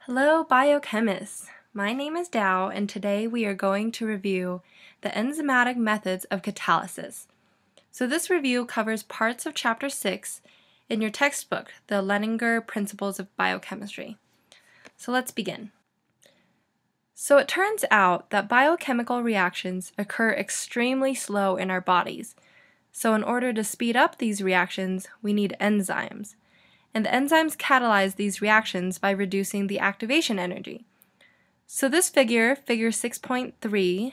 Hello, biochemists! My name is Dow, and today we are going to review the enzymatic methods of catalysis. So this review covers parts of Chapter 6 in your textbook, the Leninger Principles of Biochemistry. So let's begin. So it turns out that biochemical reactions occur extremely slow in our bodies. So in order to speed up these reactions, we need enzymes. And the enzymes catalyze these reactions by reducing the activation energy. So this figure 6.3,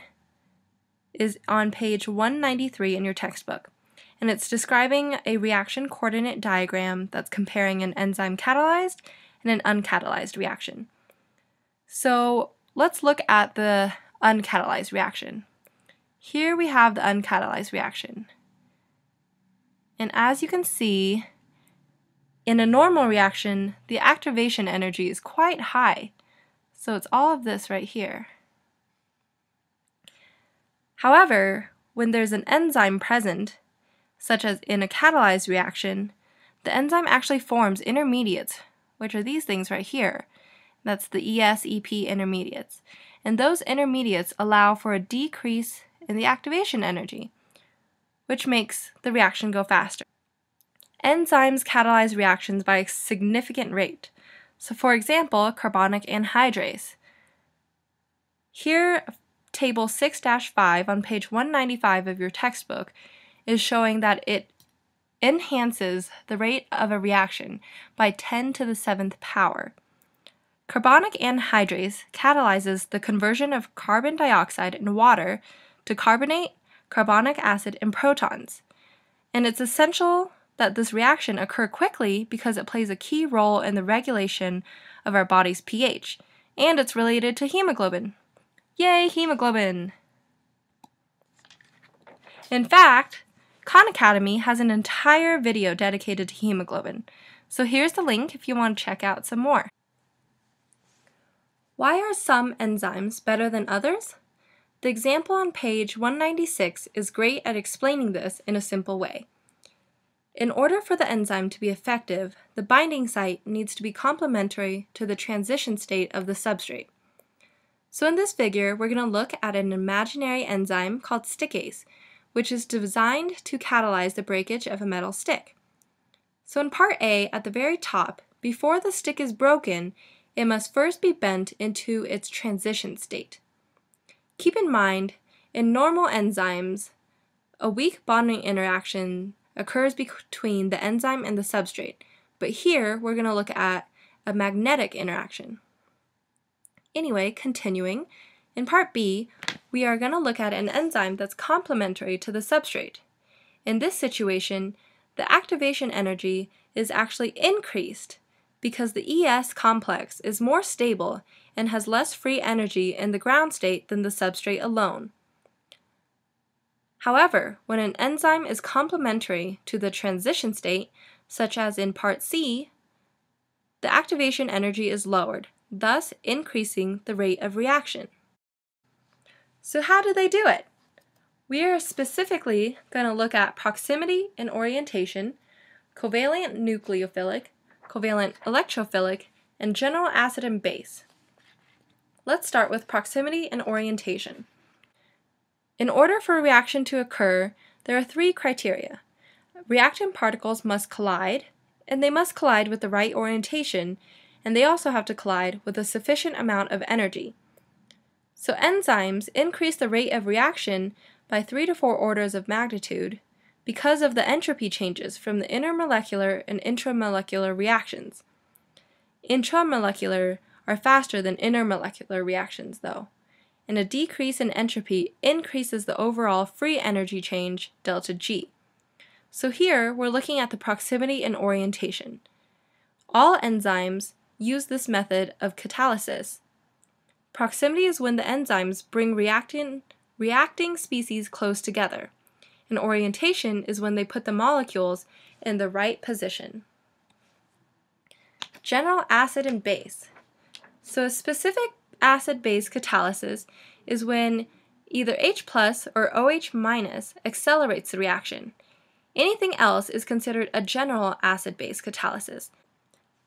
is on page 193 in your textbook, and it's describing a reaction coordinate diagram that's comparing an enzyme catalyzed and an uncatalyzed reaction. So let's look at the uncatalyzed reaction. Here we have the uncatalyzed reaction. And as you can see, in a normal reaction, the activation energy is quite high. So it's all of this right here. However, when there's an enzyme present, such as in a catalyzed reaction, the enzyme actually forms intermediates, which are these things right here. That's the ES-EP intermediates. And those intermediates allow for a decrease in the activation energy, which makes the reaction go faster. Enzymes catalyze reactions by a significant rate. So for example, carbonic anhydrase. Here, table 6-5 on page 195 of your textbook is showing that it enhances the rate of a reaction by 10 to the 7th power. Carbonic anhydrase catalyzes the conversion of carbon dioxide and water to carbonate, carbonic acid, and protons. And it's essential that this reaction occur quickly because it plays a key role in the regulation of our body's pH, and it's related to hemoglobin. Yay, hemoglobin! In fact, Khan Academy has an entire video dedicated to hemoglobin, so here's the link if you want to check out some more. Why are some enzymes better than others? The example on page 196 is great at explaining this in a simple way. In order for the enzyme to be effective, the binding site needs to be complementary to the transition state of the substrate. So in this figure, we're going to look at an imaginary enzyme called stickase, which is designed to catalyze the breakage of a metal stick. So in part A, at the very top, before the stick is broken, it must first be bent into its transition state. Keep in mind, in normal enzymes, a weak bonding interaction occurs between the enzyme and the substrate, but here we're going to look at a magnetic interaction. Anyway, continuing, in part B, we are going to look at an enzyme that's complementary to the substrate. In this situation, the activation energy is actually increased because the ES complex is more stable and has less free energy in the ground state than the substrate alone. However, when an enzyme is complementary to the transition state, such as in part C, the activation energy is lowered, thus increasing the rate of reaction. So how do they do it? We are specifically going to look at proximity and orientation, covalent nucleophilic, covalent electrophilic, and general acid and base. Let's start with proximity and orientation. In order for a reaction to occur, there are three criteria. Reactant particles must collide, and they must collide with the right orientation, and they also have to collide with a sufficient amount of energy. So enzymes increase the rate of reaction by 3 to 4 orders of magnitude because of the entropy changes from the intermolecular and intramolecular reactions. Intramolecular are faster than intermolecular reactions, though, and a decrease in entropy increases the overall free energy change, delta G. So here, we're looking at the proximity and orientation. All enzymes use this method of catalysis. Proximity is when the enzymes bring reacting species close together, and orientation is when they put the molecules in the right position. General acid and base. So a specific acid-base catalysis is when either H plus or OH minus accelerates the reaction. Anything else is considered a general acid-base catalysis.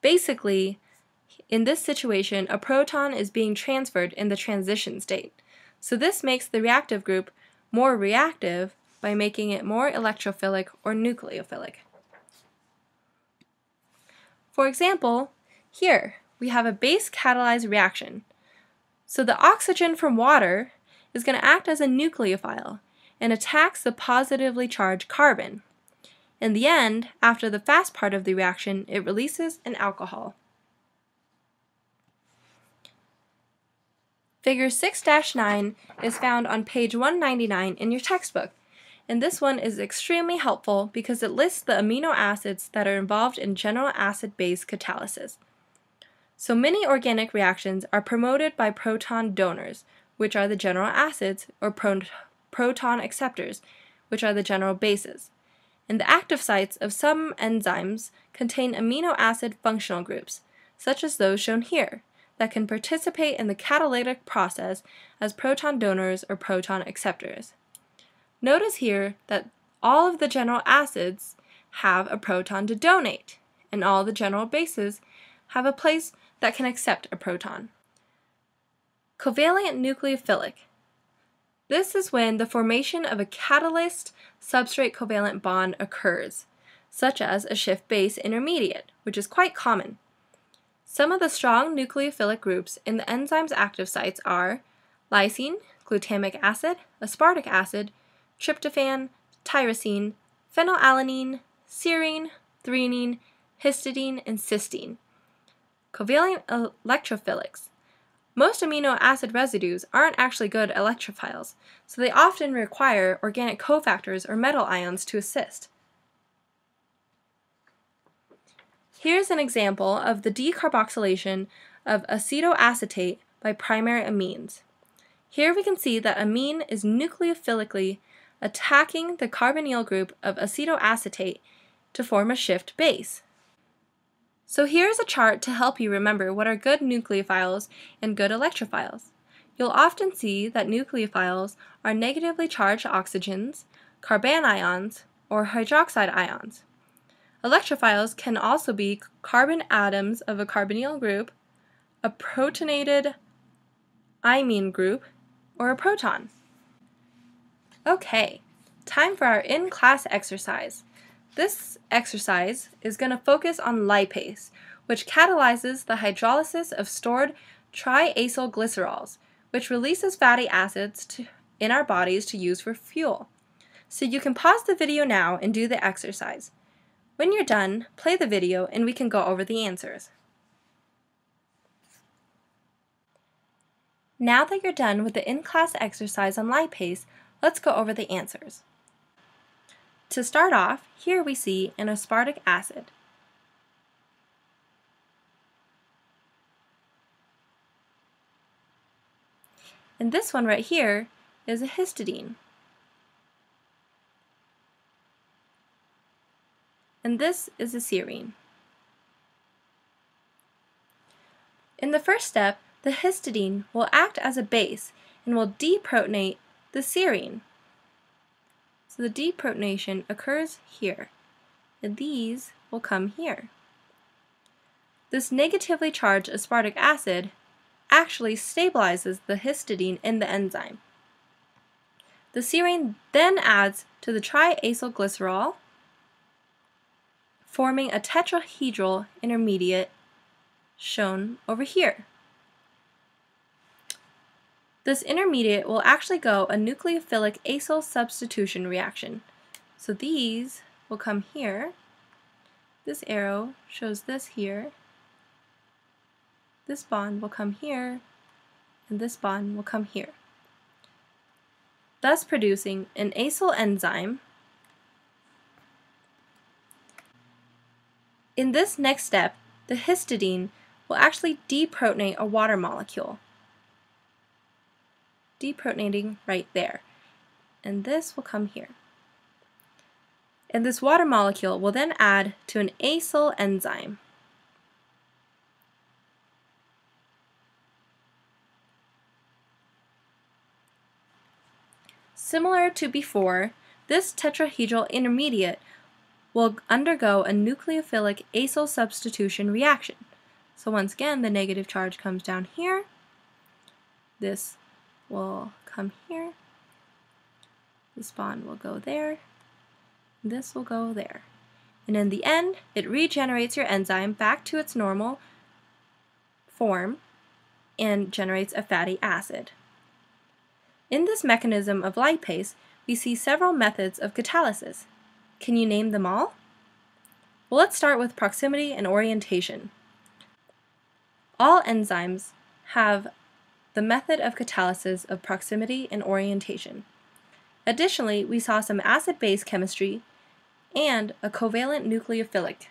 Basically, In this situation, a proton is being transferred in the transition state. So this makes the reactive group more reactive by making it more electrophilic or nucleophilic. For example, here we have a base catalyzed reaction. So the oxygen from water is going to act as a nucleophile and attacks the positively charged carbon. In the end, after the fast part of the reaction, it releases an alcohol. Figure 6-9 is found on page 199 in your textbook, and this one is extremely helpful because it lists the amino acids that are involved in general acid-base catalysis. So many organic reactions are promoted by proton donors, which are the general acids, or proton acceptors, which are the general bases. And the active sites of some enzymes contain amino acid functional groups, such as those shown here, that can participate in the catalytic process as proton donors or proton acceptors. Notice here that all of the general acids have a proton to donate, and all the general bases have a place that can accept a proton. Covalent nucleophilic. This is when the formation of a catalyst-substrate covalent bond occurs, such as a shift-base intermediate, which is quite common. Some of the strong nucleophilic groups in the enzyme's active sites are lysine, glutamic acid, aspartic acid, tryptophan, tyrosine, phenylalanine, serine, threonine, histidine, and cysteine. Covalent electrophilics. Most amino acid residues aren't actually good electrophiles, so they often require organic cofactors or metal ions to assist. Here's an example of the decarboxylation of acetoacetate by primary amines. Here we can see that amine is nucleophilically attacking the carbonyl group of acetoacetate to form a shift base. So here's a chart to help you remember what are good nucleophiles and good electrophiles. You'll often see that nucleophiles are negatively charged oxygens, carbanions, or hydroxide ions. Electrophiles can also be carbon atoms of a carbonyl group, a protonated imine group, or a proton. Okay, time for our in-class exercise. This exercise is going to focus on lipase, which catalyzes the hydrolysis of stored triacylglycerols, which releases fatty acids in our bodies to use for fuel. So you can pause the video now and do the exercise. When you're done, play the video and we can go over the answers. Now that you're done with the in-class exercise on lipase, let's go over the answers. To start off, here we see an aspartic acid. And this one right here is a histidine. And this is a serine. In the first step, the histidine will act as a base and will deprotonate the serine. So the deprotonation occurs here, and these will come here. This negatively charged aspartic acid actually stabilizes the histidine in the enzyme. The serine then adds to the triacylglycerol, forming a tetrahedral intermediate shown over here. This intermediate will actually go a nucleophilic acyl substitution reaction. So these will come here. This arrow shows this here. This bond will come here, and this bond will come here, thus producing an acyl enzyme. In this next step, the histidine will actually deprotonate a water molecule, deprotonating right there, and this will come here. And this water molecule will then add to an acyl enzyme. Similar to before, this tetrahedral intermediate will undergo a nucleophilic acyl substitution reaction. So once again, the negative charge comes down here. This will come here. This bond will go there. This will go there. And in the end, it regenerates your enzyme back to its normal form and generates a fatty acid. In this mechanism of lipase, we see several methods of catalysis. Can you name them all? Well, let's start with proximity and orientation. All enzymes have the method of catalysis of proximity and orientation. Additionally, we saw some acid-base chemistry and a covalent nucleophilic